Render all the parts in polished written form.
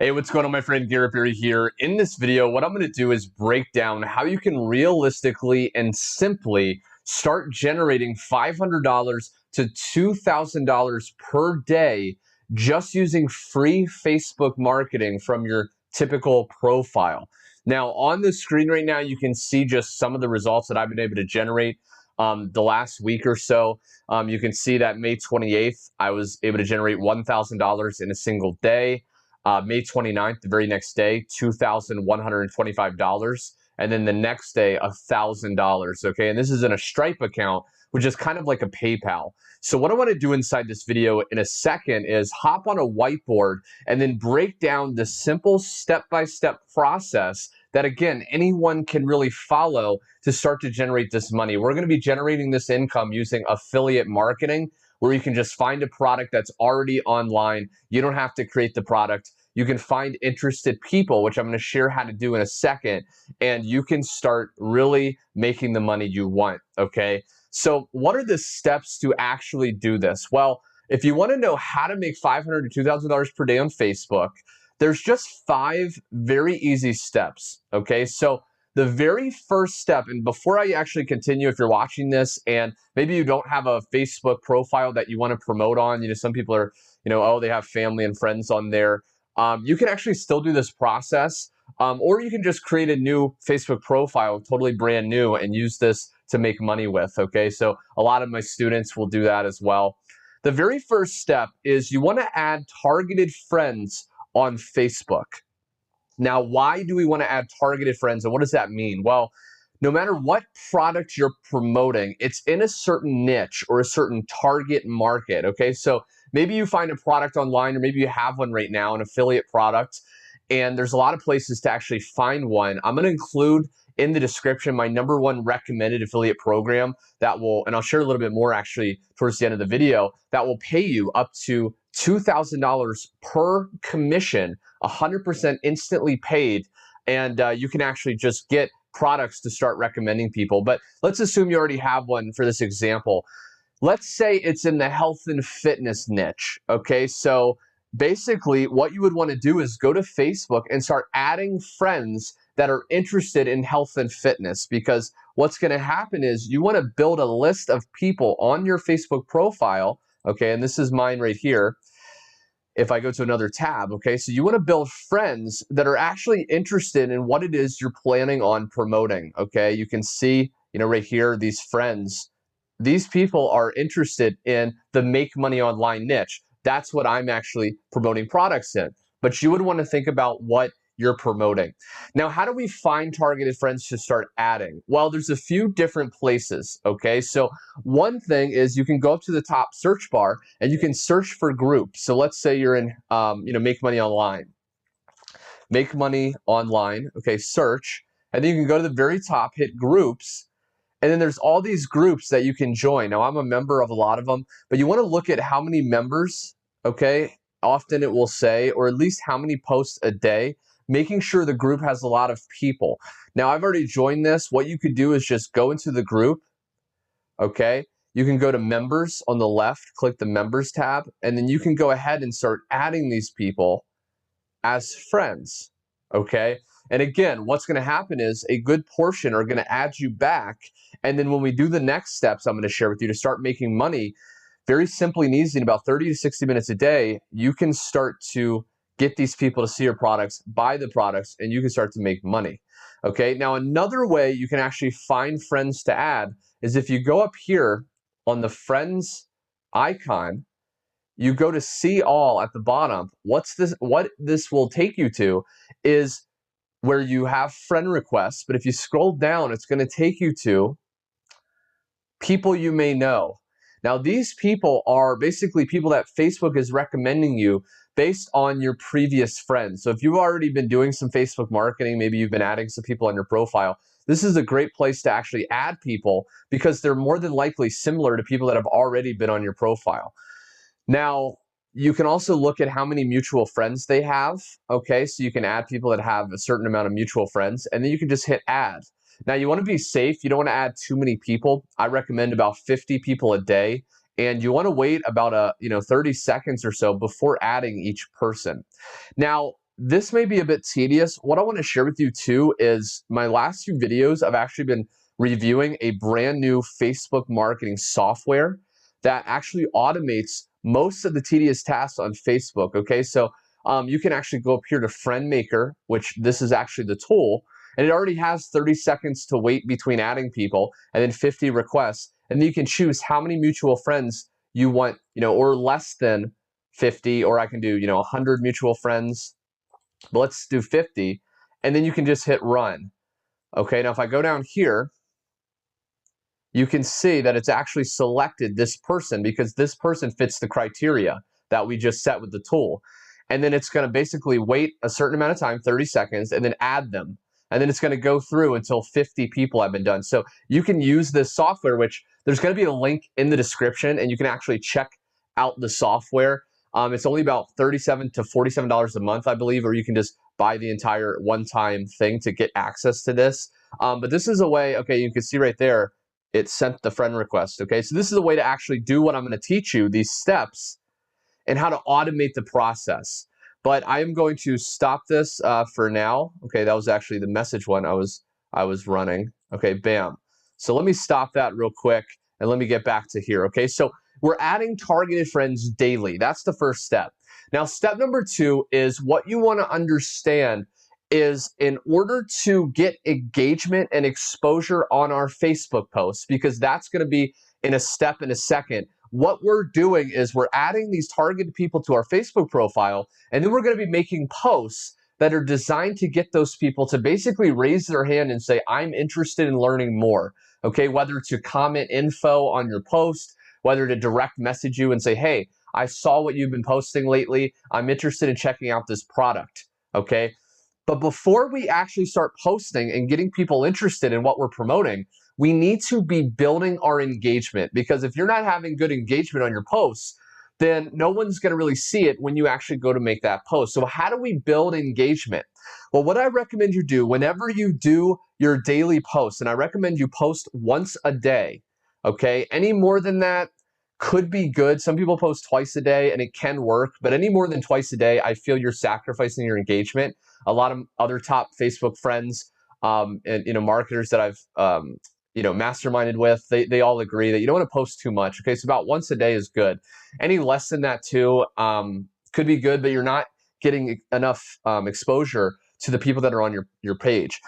Hey, what's going on, my friend? Garrett Berry here. In this video, what I'm going to do is break down how you can realistically and simply start generating $500 to $2,000 per day just using free Facebook marketing from your typical profile. Now, on the screen right now, you can see just some of the results that I've been able to generate the last week or so. You can see that May 28th, I was able to generate $1,000 in a single day. May 29th, the very next day, $2,125. And then the next day, $1,000. Okay. And this is in a Stripe account, which is kind of like a PayPal. So what I want to do inside this video in a second is hop on a whiteboard and then break down the simple step-by-step process that, again, anyone can really follow to start to generate this money. We're going to be generating this income using affiliate marketing, where you can just find a product that's already online. You don't have to create the product. You can find interested people, which I'm going to share how to do in a second, and you can start really making the money you want, okay? So what are the steps to actually do this? Well, if you want to know how to make $500 to $2,000 per day on Facebook, there's just 5 very easy steps, okay? So the very first step, and before I actually continue, if you're watching this and maybe you don't have a Facebook profile that you want to promote on, some people are, oh, they have family and friends on there. You can actually still do this process, or you can just create a new Facebook profile, totally brand new, and use this to make money with, okay? So a lot of my students will do that as well. The very first step is you want to add targeted friends on Facebook. Now, why do we want to add targeted friends, and what does that mean? Well, no matter what product you're promoting, it's in a certain niche or a certain target market, okay? So maybe you find a product online, or maybe you have one right now, an affiliate product, and there's a lot of places to actually find one. I'm going to include in the description my #1 recommended affiliate program that will, and I'll share a little bit more actually towards the end of the video, that will pay you up to $2,000 per commission, 100% instantly paid, and you can actually just get products to start recommending people. But let's assume you already have one for this example. Let's say it's in the health and fitness niche, okay? So basically what you would want to do is go to Facebook and start adding friends that are interested in health and fitness, because what's going to happen is you want to build a list of people on your Facebook profile, okay? And this is mine right here. If I go to another tab, okay, so you want to build friends that are actually interested in what it is you're planning on promoting, okay? You can see, right here, these friends. These people are interested in the make money online niche. That's what I'm actually promoting products in. But you would want to think about what you're promoting. Now, how do we find targeted friends to start adding? Well, there's a few different places, okay? So one thing is you can go up to the top search bar and you can search for groups. So let's say you're in, Make Money Online. Make Money Online, okay, search. And then you can go to the very top, hit groups, and then there's all these groups that you can join. Now, I'm a member of a lot of them, but you want to look at how many members, okay? Often it will say, or at least how many posts a day, making sure the group has a lot of people. Now, I've already joined this. What you could do is just go into the group, okay? You can go to members on the left, click the members tab, and then you can go ahead and start adding these people as friends, okay? And again, what's going to happen is a good portion are going to add you back. And then when we do the next steps I'm going to share with you to start making money, very simply and easy, in about 30 to 60 minutes a day, you can start to get these people to see your products, buy the products, and you can start to make money. Okay, now another way you can actually find friends to add is if you go up here on the friends icon, you go to see all at the bottom. What this will take you to is where you have friend requests, but if you scroll down, it's going to take you to people you may know. Now, these people are basically people that Facebook is recommending you based on your previous friends. So if you've already been doing some Facebook marketing, maybe you've been adding some people on your profile, this is a great place to actually add people because they're more than likely similar to people that have already been on your profile. Now, you can also look at how many mutual friends they have, okay? So you can add people that have a certain amount of mutual friends, and then you can just hit add. Now, you want to be safe. You don't want to add too many people. I recommend about 50 people a day, and you want to wait about 30 seconds or so before adding each person. Now, this may be a bit tedious. What I want to share with you too is my last few videos, I've actually been reviewing a brand new Facebook marketing software that actually automates most of the tedious tasks on Facebook. Okay, so you can actually go up here to Friend Maker, which this is actually the tool, and it already has 30 seconds to wait between adding people and then 50 requests. And then you can choose how many mutual friends you want, or less than 50, or I can do, 100 mutual friends, but let's do 50, and then you can just hit run. Okay, now if I go down here, you can see that it's actually selected this person because this person fits the criteria that we just set with the tool. And then it's going to basically wait a certain amount of time, 30 seconds, and then add them. And then it's going to go through until 50 people have been done. So you can use this software, which there's going to be a link in the description, and you can actually check out the software. It's only about $37 to $47 a month, I believe, or you can just buy the entire one-time thing to get access to this. But this is a way, okay, you can see right there, it sent the friend request. Okay, so this is a way to actually do what I'm going to teach you, these steps, and how to automate the process. But I am going to stop this for now. Okay, that was actually the message one I was running. Okay, bam. So let me stop that real quick and let me get back to here. Okay, so we're adding targeted friends daily. That's the first step. Now, step number 2 is what you want to understand is in order to get engagement and exposure on our Facebook posts, because that's going to be in a step in a second. What we're doing is we're adding these targeted people to our Facebook profile, and then we're going to be making posts that are designed to get those people to basically raise their hand and say, I'm interested in learning more. Okay, whether to comment info on your post, whether to direct message you and say, hey, I saw what you've been posting lately. I'm interested in checking out this product. Okay. But before we actually start posting and getting people interested in what we're promoting, we need to be building our engagement, because if you're not having good engagement on your posts, then no one's going to really see it when you actually go to make that post. So how do we build engagement? Well, what I recommend you do whenever you do your daily posts, and I recommend you post once a day, okay? Any more than that could be good. Some people post twice a day and it can work, but any more than twice a day, I feel you're sacrificing your engagement. A lot of other top Facebook friends and marketers that I've masterminded with, they all agree that you don't want to post too much. Okay, so about once a day is good. Any less than that too could be good, but you're not getting enough exposure to the people that are on your page.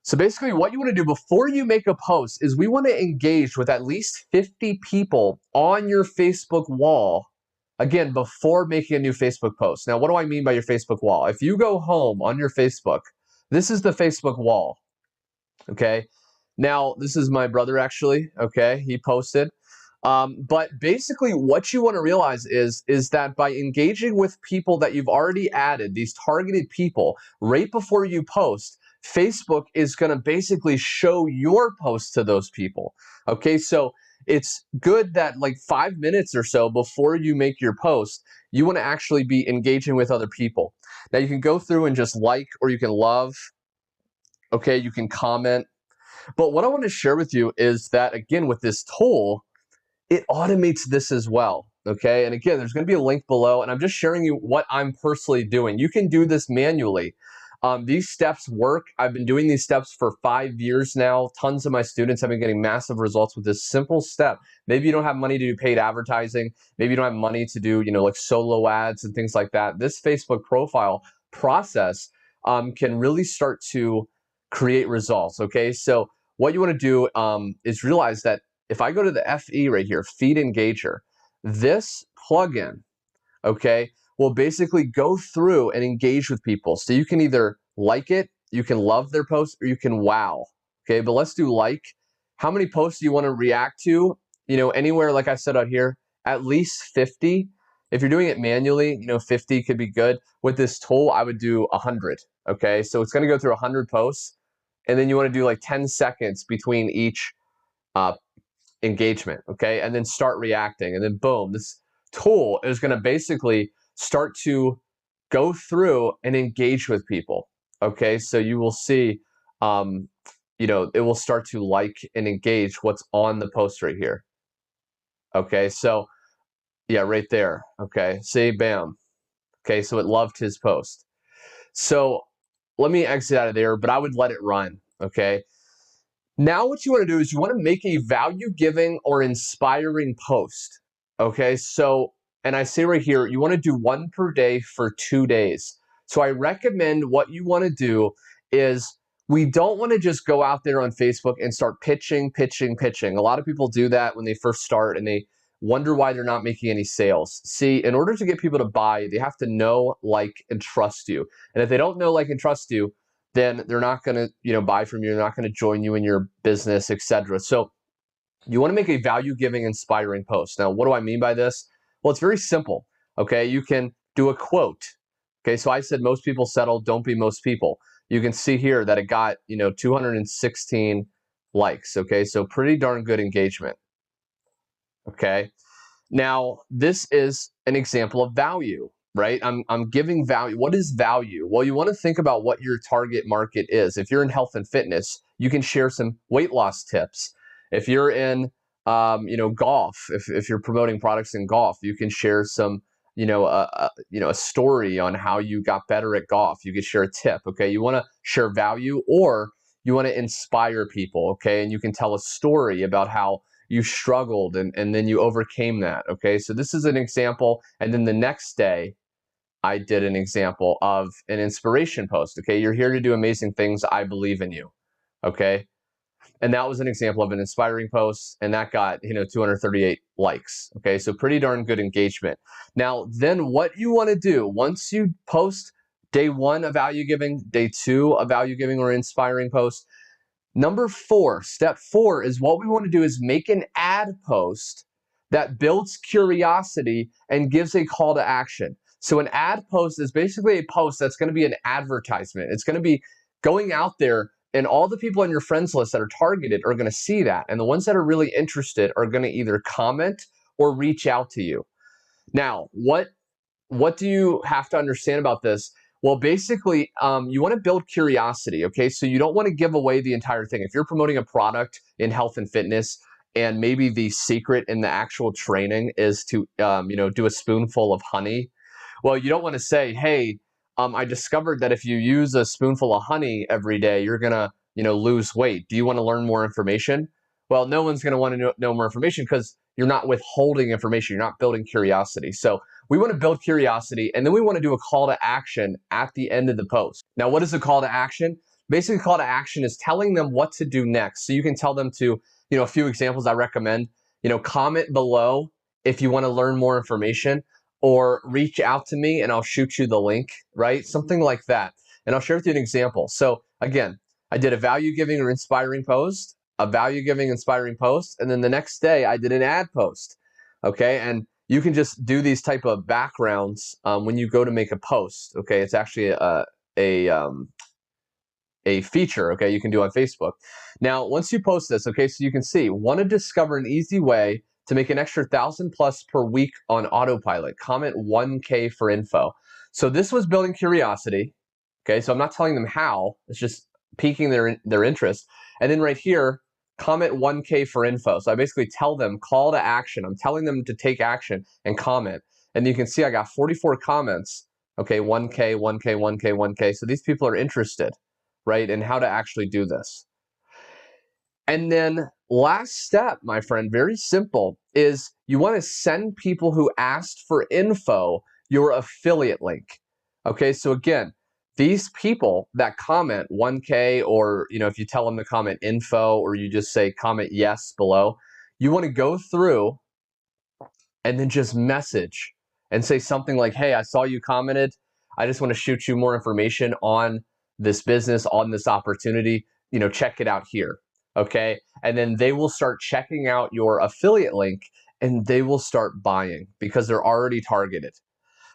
So basically what you want to do before you make a post is we want to engage with at least 50 people on your Facebook wall, again, before making a new Facebook post. Now, what do I mean by your Facebook wall? If you go home on your Facebook, this is the Facebook wall, okay? Now, this is my brother actually, okay? He posted. But basically what you want to realize is that by engaging with people that you've already added, these targeted people, right before you post, Facebook is going to basically show your post to those people. Okay, so it's good that like 5 minutes or so before you make your post, you want to actually be engaging with other people. Now you can go through and just like, or you can love, okay, you can comment. But what I want to share with you is that, again, with this tool, it automates this as well. Okay, and again, there's going to be a link below, and I'm just sharing you what I'm personally doing. You can do this manually. These steps work. I've been doing these steps for 5 years now. Tons of my students have been getting massive results with this simple step. Maybe you don't have money to do paid advertising. Maybe you don't have money to do, like solo ads and things like that. This Facebook profile process can really start to create results. Okay, so what you want to do is realize that if I go to the FE right here, Feed Engager, this plugin, okay, will basically go through and engage with people. So you can either like it, you can love their post, or you can wow. Okay, but let's do like. How many posts do you want to react to? Anywhere, like I said out here, at least 50. If you're doing it manually, 50 could be good. With this tool, I would do 100. Okay, so it's going to go through 100 posts, and then you want to do like 10 seconds between each engagement, okay? And then start reacting, and then boom, this tool is going to basically start to go through and engage with people, okay? So you will see, it will start to like and engage what's on the post right here, okay? So yeah, right there, okay? See, bam. Okay, so it loved his post. So let me exit out of there, but I would let it run, okay? Now what you want to do is you want to make a value-giving or inspiring post, okay? So, and I say right here, you want to do one per day for 2 days. So I recommend what you want to do is we don't want to just go out there on Facebook and start pitching, pitching, pitching. A lot of people do that when they first start and they wonder why they're not making any sales. See, in order to get people to buy, they have to know, like, and trust you. And if they don't know, like, and trust you, then they're not going to, buy from you. They're not going to join you in your business, etc. So you want to make a value-giving, inspiring post. Now, what do I mean by this? Well, it's very simple. Okay, you can do a quote. Okay, so I said most people settle, don't be most people. You can see here that it got 216 likes. Okay, so pretty darn good engagement. Okay, now this is an example of value. Right? I'm giving value. What is value? Well, you want to think about what your target market is. If you're in health and fitness, you can share some weight loss tips. If you're in, golf, if you're promoting products in golf, you can share some, a story on how you got better at golf. You could share a tip. Okay, you want to share value, or you want to inspire people. Okay, and you can tell a story about how you struggled and then you overcame that. Okay, so this is an example. And then the next day, I did an example of an inspiration post. Okay, you're here to do amazing things. I believe in you. Okay, and that was an example of an inspiring post, and that got 238 likes. Okay, so pretty darn good engagement. Now, then what you want to do once you post day 1 a value giving, day 2 a value giving or inspiring post, number 4, step 4 is what we want to do is make an ad post that builds curiosity and gives a call to action. So an ad post is basically a post that's going to be an advertisement. It's going to be going out there, and all the people on your friends list that are targeted are going to see that. And the ones that are really interested are going to either comment or reach out to you. Now, what do you have to understand about this? Well, basically, you want to build curiosity, okay? So you don't want to give away the entire thing. If you're promoting a product in health and fitness, and maybe the secret in the actual training is to, do a spoonful of honey, well, you don't want to say, hey, I discovered that if you use a spoonful of honey every day, you're going to, lose weight. Do you want to learn more information? Well, no one's going to want to know more information because you're not withholding information. You're not building curiosity. So we want to build curiosity, and then we want to do a call to action at the end of the post. Now, what is a call to action? Basically, call to action is telling them what to do next. So you can tell them to, a few examples I recommend, comment below if you want to learn more information, or reach out to me and I'll shoot you the link, right? Something like that. And I'll share with you an example. So again, I did a value giving or inspiring post, a value giving, inspiring post, and then the next day I did an ad post. Okay, and you can just do these type of backgrounds when you go to make a post. Okay, it's actually a feature, okay, you can do on Facebook. Now, once you post this, okay, so you can see, want to discover an easy way to make an extra 1,000 plus per week on autopilot. Comment 1K for info. So this was building curiosity. Okay, so I'm not telling them how, it's just piquing their interest. And then right here, comment 1K for info. So I basically tell them call to action. I'm telling them to take action and comment. And you can see I got 44 comments. Okay, 1K, 1K, 1K, 1K. So these people are interested, right, in how to actually do this. And then last step, my friend, very simple, is you want to send people who asked for info your affiliate link. Okay, so again, these people that comment 1K, or if you tell them to comment info, or you just say comment yes below, you want to go through and then just message and say something like, hey, I saw you commented. I just want to shoot you more information on this business, on this opportunity. Check it out here. Okay, and then they will start checking out your affiliate link and they will start buying because they're already targeted.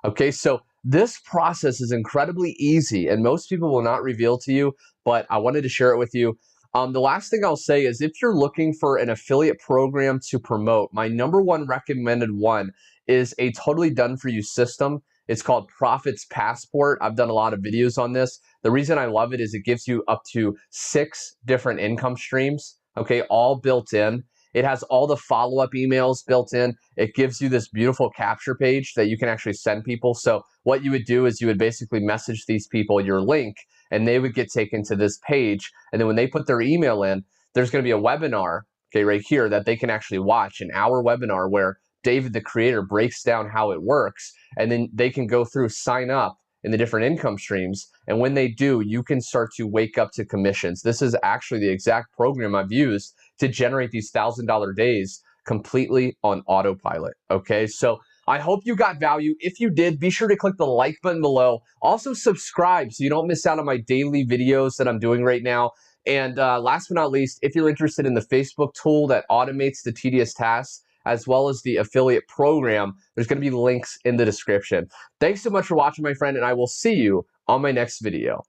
Okay, so this process is incredibly easy and most people will not reveal to you, but I wanted to share it with you. The last thing I'll say is if you're looking for an affiliate program to promote, my number 1 recommended one is a totally done for you system. It's called Profits Passport. I've done a lot of videos on this. The reason I love it is it gives you up to 6 different income streams, okay, all built in. It has all the follow-up emails built in. It gives you this beautiful capture page that you can actually send people. So what you would do is you would basically message these people your link, and they would get taken to this page. And then when they put their email in, there's going to be a webinar, okay, right here that they can actually watch, an hour webinar where David, the creator, breaks down how it works. And then they can go through, sign up in the different income streams. And when they do, you can start to wake up to commissions. This is actually the exact program I've used to generate these $1,000 days completely on autopilot. Okay, so I hope you got value. If you did, be sure to click the like button below. Also subscribe so you don't miss out on my daily videos that I'm doing right now. And last but not least, if you're interested in the Facebook tool that automates the tedious tasks, as well as the affiliate program, there's going to be links in the description. Thanks so much for watching, my friend, and I will see you on my next video.